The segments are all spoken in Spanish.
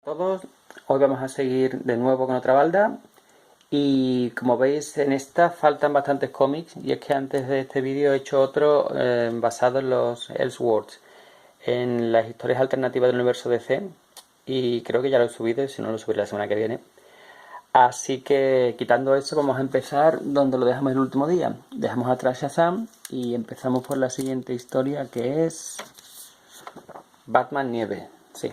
Todos, hoy vamos a seguir de nuevo con otra balda y como veis en esta faltan bastantes cómics y es que antes de este vídeo he hecho otro basado en los Elseworlds, en las historias alternativas del universo DC y creo que ya lo he subido y si no lo subiré la semana que viene. Así que quitando eso vamos a empezar donde lo dejamos el último día. Dejamos atrás Shazam y empezamos por la siguiente historia que es Batman Nieve. Sí.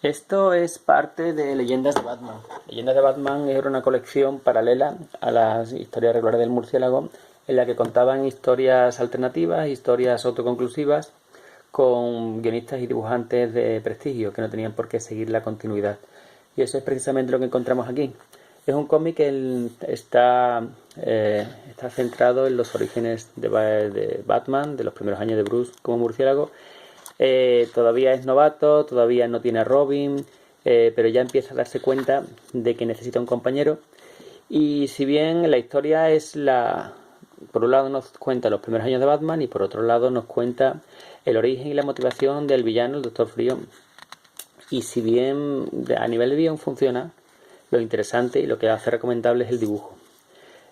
Esto es parte de Leyendas de Batman. Leyendas de Batman era una colección paralela a las historias regulares del murciélago en la que contaban historias alternativas, historias autoconclusivas con guionistas y dibujantes de prestigio que no tenían por qué seguir la continuidad. Y eso es precisamente lo que encontramos aquí. Es un cómic que está centrado en los orígenes de Batman, de los primeros años de Bruce como murciélago. Todavía es novato, todavía no tiene a Robin, pero ya empieza a darse cuenta de que necesita un compañero. Y si bien la historia por un lado nos cuenta los primeros años de Batman y por otro lado nos cuenta el origen y la motivación del villano, el Doctor Frío. Y si bien a nivel de guión funciona, lo interesante y lo que hace recomendable es el dibujo.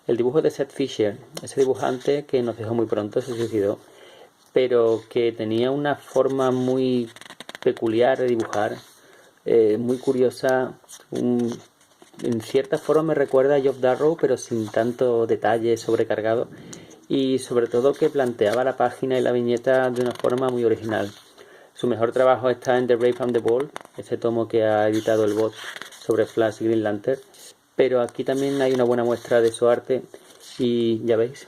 El dibujo de Seth Fisher, ese dibujante que nos dejó muy pronto, se suicidó, pero que tenía una forma muy peculiar de dibujar, muy curiosa. En cierta forma me recuerda a Geoff Darrow, pero sin tanto detalle sobrecargado, y sobre todo que planteaba la página y la viñeta de una forma muy original. Su mejor trabajo está en The Brave and the Bold, ese tomo que ha editado el Bot sobre Flash y Green Lantern, pero aquí también hay una buena muestra de su arte y ya veis,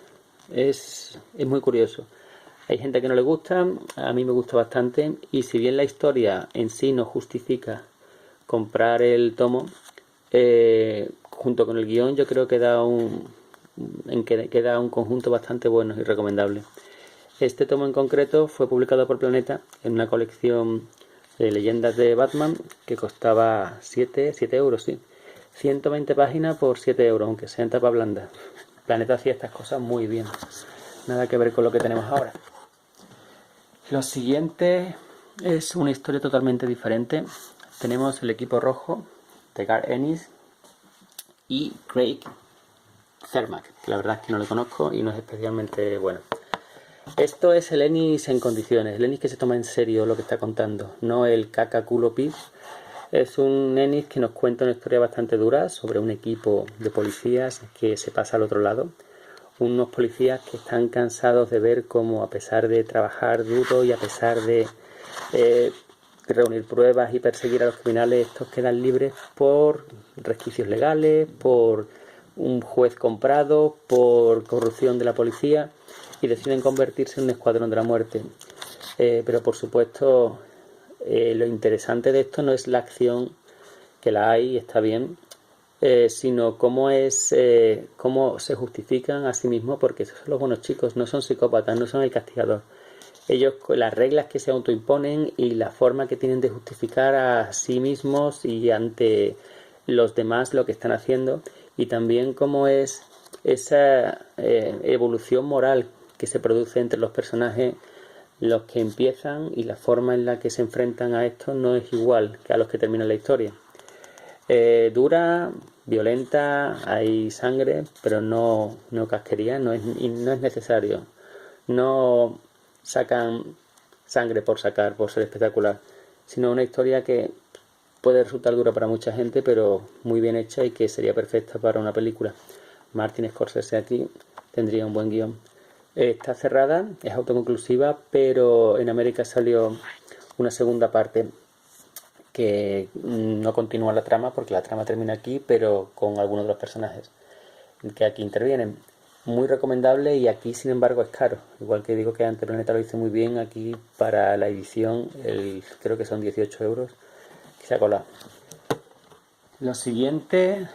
es muy curioso. Hay gente que no le gusta, a mí me gusta bastante, y si bien la historia en sí no justifica comprar el tomo, junto con el guión yo creo que queda un conjunto bastante bueno y recomendable. Este tomo en concreto fue publicado por Planeta en una colección de leyendas de Batman que costaba 7 euros, sí. 120 páginas por 7 euros, aunque sea en tapa blanda. Planeta hacía estas cosas muy bien. Nada que ver con lo que tenemos ahora. Lo siguiente es una historia totalmente diferente. Tenemos el equipo rojo de Garth Ennis y Craig Cermak, que la verdad es que no lo conozco y no es especialmente bueno. Esto es el Ennis en condiciones, el Ennis que se toma en serio lo que está contando, no el caca culo pis. Es un Ennis que nos cuenta una historia bastante dura sobre un equipo de policías que se pasa al otro lado. Unos policías que están cansados de ver cómo, a pesar de trabajar duro y a pesar de reunir pruebas y perseguir a los criminales, estos quedan libres por resquicios legales, por un juez comprado, por corrupción de la policía, y deciden convertirse en un escuadrón de la muerte. Pero por supuesto, lo interesante de esto no es la acción, que la hay y está bien, sino cómo se justifican a sí mismos, porque esos son los buenos chicos, no son psicópatas, no son el castigador. Ellos, con las reglas que se autoimponen y la forma que tienen de justificar a sí mismos y ante los demás lo que están haciendo, y también cómo es esa evolución moral que se produce entre los personajes, los que empiezan, y la forma en la que se enfrentan a esto no es igual que a los que terminan la historia. Dura, violenta, hay sangre, pero no casquería, no es necesario. No sacan sangre por sacar, por ser espectacular, sino una historia que puede resultar dura para mucha gente, pero muy bien hecha y que sería perfecta para una película. Martin Scorsese aquí tendría un buen guión. Está cerrada, es autoconclusiva, pero en América salió una segunda parte que no continúa la trama, porque la trama termina aquí, pero con algunos de los personajes que aquí intervienen. Muy recomendable, y aquí sin embargo es caro. Igual que digo que antes Planeta lo hizo muy bien, aquí para la edición creo que son 18 euros que se ha colado. Lo siguiente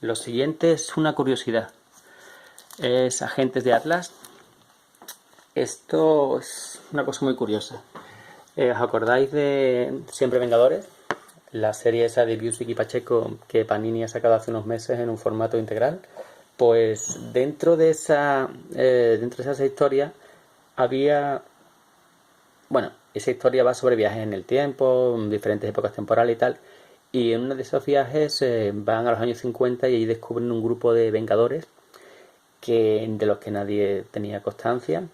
es una curiosidad. Es Agentes de Atlas. Esto es una cosa muy curiosa. ¿Os acordáis de Siempre Vengadores? La serie esa de Busiek y Pacheco que Panini ha sacado hace unos meses en un formato integral. Pues dentro de esas historias había... Bueno, esa historia va sobre viajes en el tiempo, en diferentes épocas temporales y tal. Y en uno de esos viajes van a los años 50 y ahí descubren un grupo de vengadores de los que nadie tenía constancia.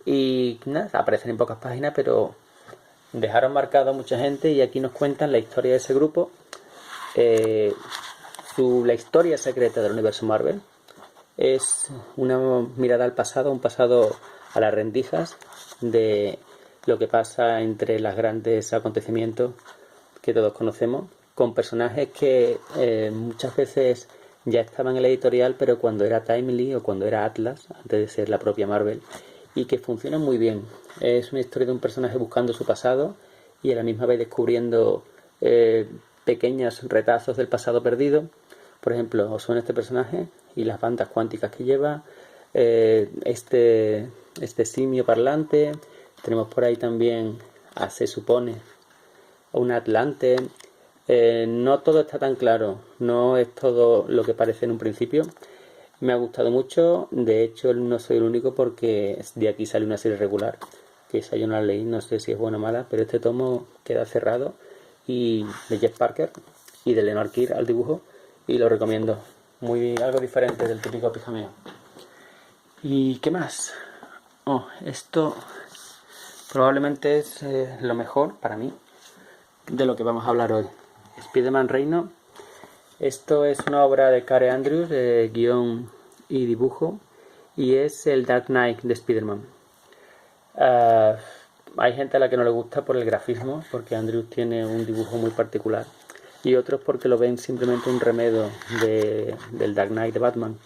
Y nada, aparecen en pocas páginas, pero dejaron marcado a mucha gente y aquí nos cuentan la historia de ese grupo, la historia secreta del universo Marvel. Es una mirada al pasado, un pasado a las rendijas de lo que pasa entre los grandes acontecimientos que todos conocemos, con personajes que muchas veces ya estaban en la editorial, pero cuando era Timely o cuando era Atlas, antes de ser la propia Marvel, y que funcionan muy bien. Es una historia de un personaje buscando su pasado y a la misma vez descubriendo pequeños retazos del pasado perdido. Por ejemplo, os suena este personaje y las bandas cuánticas que lleva, este simio parlante. Tenemos por ahí también, se supone, un Atlante. No todo está tan claro, no es todo lo que parece en un principio. Me ha gustado mucho, de hecho no soy el único porque de aquí sale una serie regular, que esa yo no la leí, no sé si es buena o mala, pero este tomo queda cerrado, y de Jeff Parker y de Leonard Kirk al dibujo, y lo recomiendo, algo diferente del típico pijameo. ¿Y qué más? Esto probablemente es lo mejor para mí de lo que vamos a hablar hoy. Spider-Man Reino. Esto es una obra de Care Andrews, de guión y dibujo, y es el Dark Knight de Spider-Man. Hay gente a la que no le gusta por el grafismo, porque Andrews tiene un dibujo muy particular, y otros porque lo ven simplemente un remedo del Dark Knight de Batman.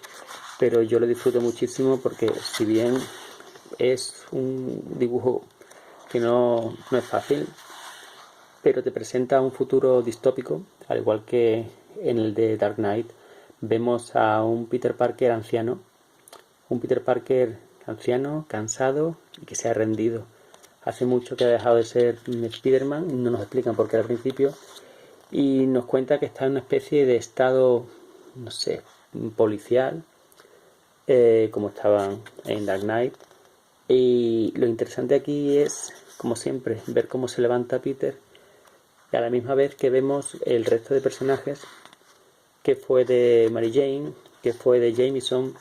Pero yo lo disfruto muchísimo porque, si bien es un dibujo que no es fácil, pero te presenta un futuro distópico, al igual que en el de Dark Knight. Vemos a un Peter Parker anciano, cansado y que se ha rendido. Hace mucho que ha dejado de ser Spider-Man, no nos explican por qué al principio, y nos cuenta que está en una especie de estado, no sé, policial, como estaban en Dark Knight. Y lo interesante aquí es, como siempre, ver cómo se levanta Peter, y a la misma vez que vemos el resto de personajes, que fue de Mary Jane, que fue de Jameson,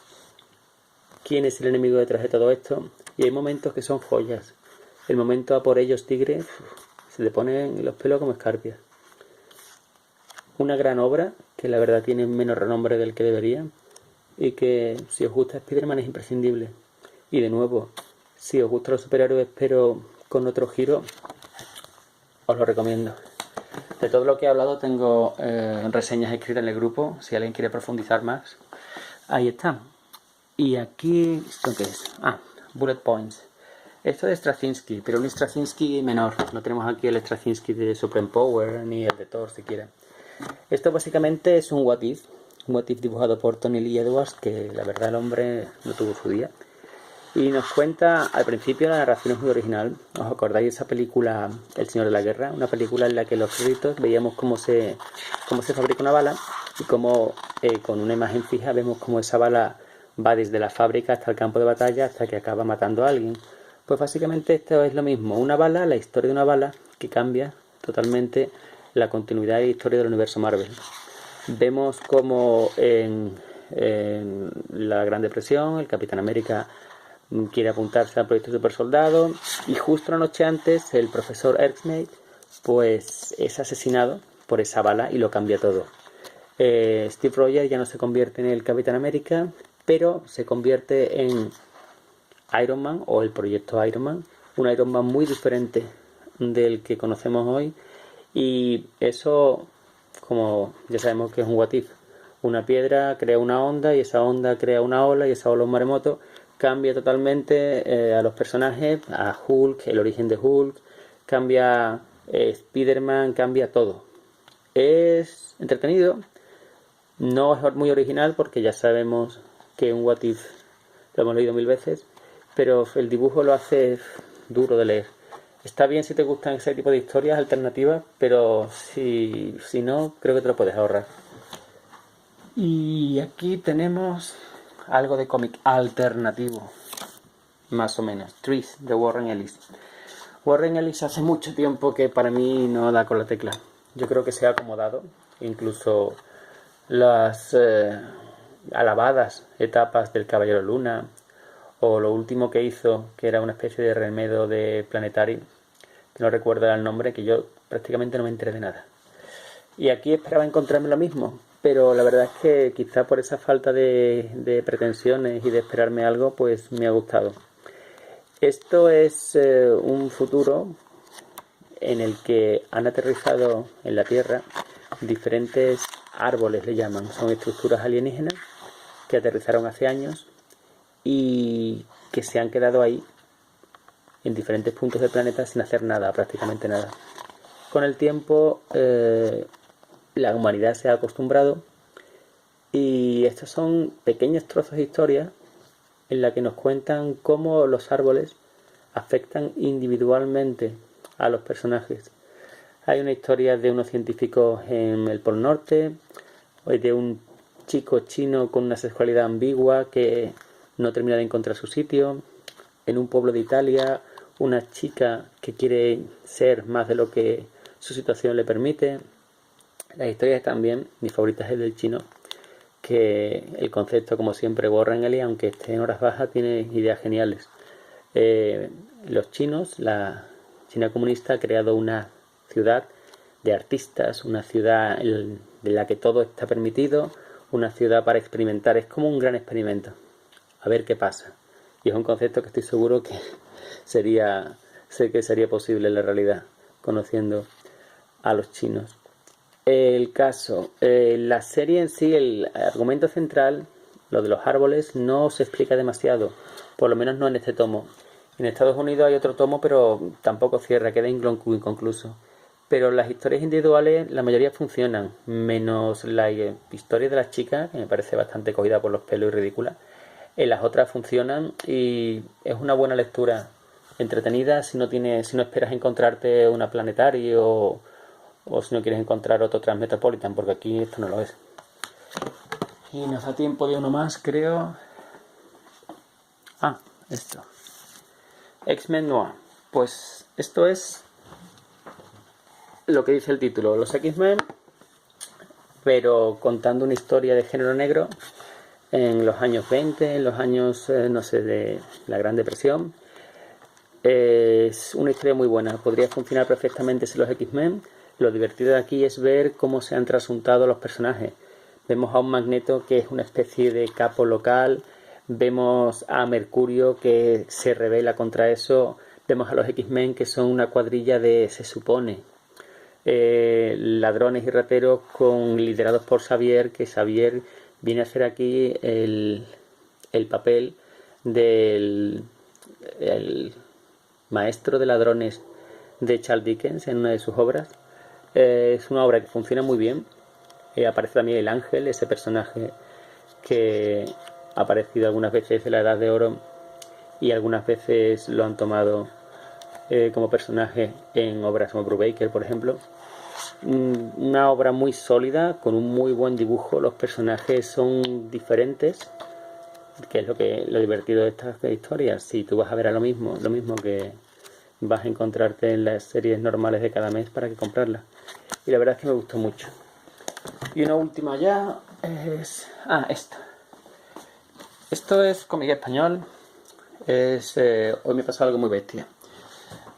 quién es el enemigo detrás de todo esto. Y hay momentos que son joyas. El momento a por ellos tigre, se le ponen los pelos como escarpias. Una gran obra que la verdad tiene menos renombre del que debería, y que si os gusta Spider-Man es imprescindible. Y de nuevo, si os gustan los superhéroes pero con otro giro, os lo recomiendo. De todo lo que he hablado tengo reseñas escritas en el grupo, si alguien quiere profundizar más. Ahí está. Y aquí, ¿esto qué es? Bullet Points. Esto es Straczynski, pero un Straczynski menor. No tenemos aquí el Straczynski de Supreme Power ni el de Thor siquiera. Esto básicamente es un What If dibujado por Tony Lee Edwards, que la verdad el hombre no tuvo su día. Y nos cuenta, al principio la narración es muy original. ¿Os acordáis de esa película El Señor de la Guerra? Una película en la que en los créditos veíamos cómo se fabrica una bala, y cómo con una imagen fija vemos cómo esa bala va desde la fábrica hasta el campo de batalla hasta que acaba matando a alguien. Pues básicamente esto es lo mismo, una bala, la historia de una bala que cambia totalmente la continuidad y la historia del universo Marvel. Vemos como en la Gran Depresión el Capitán América quiere apuntarse al proyecto Super Soldado, y justo una noche antes el profesor Erskine pues es asesinado por esa bala y lo cambia todo. Steve Rogers ya no se convierte en el Capitán América, pero se convierte en Iron Man, o el proyecto Iron Man, un Iron Man muy diferente del que conocemos hoy. Y eso, como ya sabemos que es un what if, una piedra crea una onda y esa onda crea una ola y esa ola un maremoto, cambia totalmente a los personajes, a Hulk, el origen de Hulk, cambia Spider-Man, cambia todo. Es entretenido, no es muy original porque ya sabemos que un what if lo hemos leído 1000 veces, pero el dibujo lo hace duro de leer. Está bien si te gustan ese tipo de historias alternativas, pero si no, creo que te lo puedes ahorrar. Y aquí tenemos algo de cómic alternativo, más o menos. Trees, de Warren Ellis. Warren Ellis hace mucho tiempo que para mí no da con la tecla. Yo creo que se ha acomodado. Incluso las alabadas etapas del Caballero Luna, o lo último que hizo, que era una especie de remedo de Planetary, que no recuerdo el nombre, que yo prácticamente no me enteré de nada. Y aquí esperaba encontrarme lo mismo, pero la verdad es que quizá por esa falta de pretensiones y de esperarme algo, pues me ha gustado. Esto es un futuro en el que han aterrizado en la Tierra diferentes árboles, le llaman, son estructuras alienígenas que aterrizaron hace años y que se han quedado ahí en diferentes puntos del planeta sin hacer nada, prácticamente nada. Con el tiempo la humanidad se ha acostumbrado y estos son pequeños trozos de historia en la que nos cuentan cómo los árboles afectan individualmente a los personajes. Hay una historia de unos científicos en el Polo Norte, de un chico chino con una sexualidad ambigua que no termina de encontrar su sitio, en un pueblo de Italia, una chica que quiere ser más de lo que su situación le permite. Las historias también, mi favorita es el del chino, que el concepto, como siempre, Warren Ellis, aunque esté en horas bajas, tiene ideas geniales. Los chinos, la China comunista, ha creado una ciudad de artistas, una ciudad en la que todo está permitido, una ciudad para experimentar, es como un gran experimento, a ver qué pasa. Y es un concepto que estoy seguro que sería posible en la realidad, conociendo a los chinos. El caso, la serie en sí, el argumento central, lo de los árboles, no se explica demasiado, por lo menos no en este tomo. En Estados Unidos hay otro tomo, pero tampoco cierra, queda inconcluso. Pero las historias individuales, la mayoría funcionan, menos la historia de las chicas, que me parece bastante cogida por los pelos y ridícula. Las otras funcionan y es una buena lectura, entretenida si no esperas encontrarte una Planetary o si no quieres encontrar otro Transmetropolitan, porque aquí esto no lo es. Y nos da tiempo de uno más, creo. Esto. X-Men Noir. Pues esto es lo que dice el título, los X-Men, pero contando una historia de género negro en los años 20, en los años, de la Gran Depresión. Es una historia muy buena, podría funcionar perfectamente sin los X-Men. Lo divertido de aquí es ver cómo se han trasuntado los personajes. Vemos a un Magneto que es una especie de capo local, vemos a Mercurio que se rebela contra eso, vemos a los X-Men que son una cuadrilla se supone, ladrones y rateros liderados por Xavier, que Xavier viene a hacer aquí el papel del maestro de ladrones de Charles Dickens en una de sus obras. Es una obra que funciona muy bien. Aparece también el Ángel, ese personaje que ha aparecido algunas veces en la Edad de Oro y algunas veces lo han tomado como personaje en obras como Brubaker, por ejemplo. Una obra muy sólida, con un muy buen dibujo. Los personajes son diferentes, que es lo divertido de estas historias. Si tú vas a ver a lo mismo que vas a encontrarte en las series normales de cada mes, para que comprarlas. Y la verdad es que me gustó mucho. Y una última ya es esto es cómic español. Hoy me pasó algo muy bestia.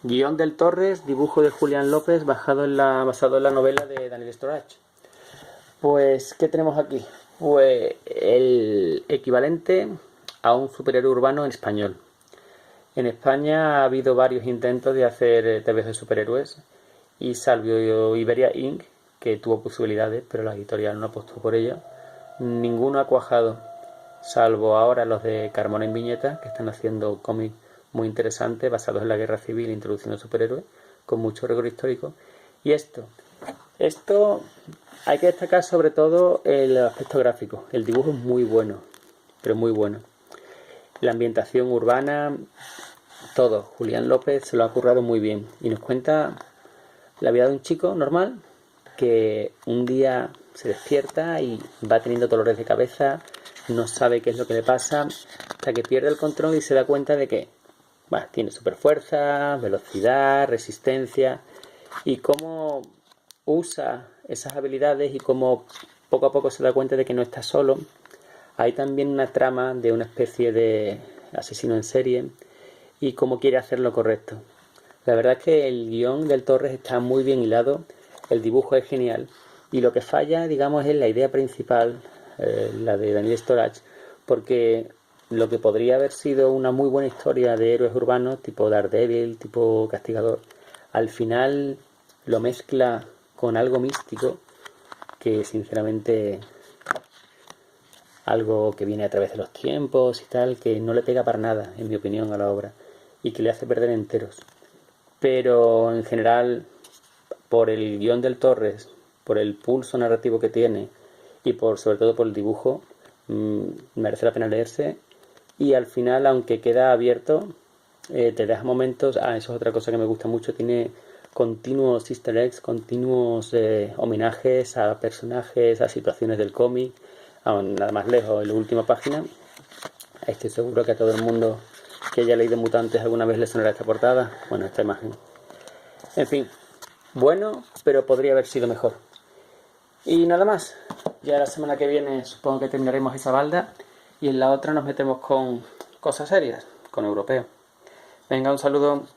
Guión del Torres, dibujo de Julián López, basado en la novela de Daniel Storage. Pues, ¿qué tenemos aquí? Pues el equivalente a un superhéroe urbano en español. En España ha habido varios intentos de hacer TVs de superhéroes, y salvo Iberia Inc., que tuvo posibilidades, pero la editorial no apostó por ello, ninguno ha cuajado, salvo ahora los de Carmona en Viñeta, que están haciendo cómics muy interesantes basados en la guerra civil, introduciendo superhéroes con mucho rigor histórico. Y esto hay que destacar sobre todo el aspecto gráfico. El dibujo es muy bueno, pero muy bueno. La ambientación urbana, todo. Julián López se lo ha currado muy bien y nos cuenta la vida de un chico normal que un día se despierta y va teniendo dolores de cabeza, no sabe qué es lo que le pasa, hasta que pierde el control y se da cuenta de que bueno, tiene super fuerza, velocidad, resistencia, y cómo usa esas habilidades y cómo poco a poco se da cuenta de que no está solo. Hay también una trama de una especie de asesino en serie y cómo quiere hacer lo correcto. La verdad es que el guión del Torres está muy bien hilado, el dibujo es genial y lo que falla, digamos, es la idea principal, la de Daniel Storage, porque lo que podría haber sido una muy buena historia de héroes urbanos, tipo Daredevil, tipo Castigador, al final lo mezcla con algo místico que sinceramente algo que viene a través de los tiempos y tal, que no le pega para nada, en mi opinión, a la obra y que le hace perder enteros. Pero en general, por el guión del Torres, por el pulso narrativo que tiene y sobre todo por el dibujo, merece la pena leerse. Y al final, aunque queda abierto, te deja momentos. Eso es otra cosa que me gusta mucho. Tiene continuos easter eggs, continuos homenajes a personajes, a situaciones del cómic. Nada más lejos, en la última página. Estoy seguro que a todo el mundo que haya leído Mutantes alguna vez le sonará esta portada. Bueno, esta imagen. En fin, bueno, pero podría haber sido mejor. Y nada más. Ya la semana que viene supongo que terminaremos esa balda. Y en la otra nos metemos con cosas serias, con europeo. Venga, un saludo.